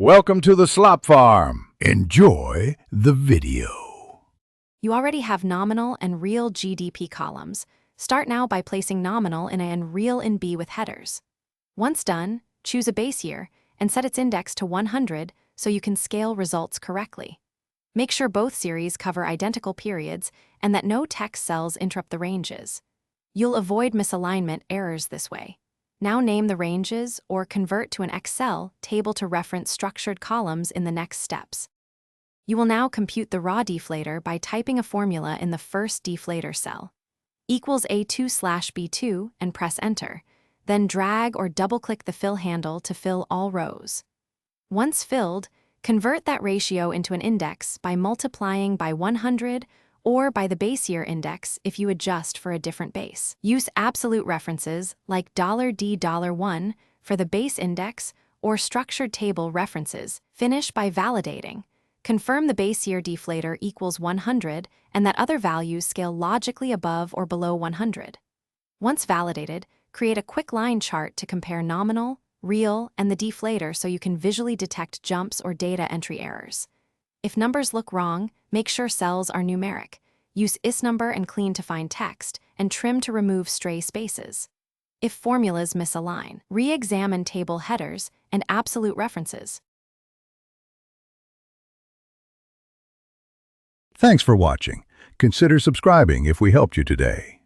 Welcome to the Slop Farm. Enjoy the video. You already have nominal and real GDP columns. Start now by placing nominal in A and real in B with headers. Once done, choose a base year and set its index to 100 so you can scale results correctly. Make sure both series cover identical periods and that no text cells interrupt the ranges. You'll avoid misalignment errors this way. Now name the ranges or convert to an Excel table to reference structured columns in the next steps. You will now compute the raw deflator by typing a formula in the first deflator cell. Equals A2/B2 and press Enter. Then drag or double-click the fill handle to fill all rows. Once filled, convert that ratio into an index by multiplying by 100 or by the base year index if you adjust for a different base. Use absolute references like $D$1 for the base index or structured table references. Finish by validating. Confirm the base year deflator equals 100 and that other values scale logically above or below 100. Once validated, create a quick line chart to compare nominal, real, and the deflator so you can visually detect jumps or data entry errors. If numbers look wrong, make sure cells are numeric. Use isNumber and clean to find text, and trim to remove stray spaces. If formulas misalign, re-examine table headers and absolute references. Thanks for watching. Consider subscribing if we helped you today.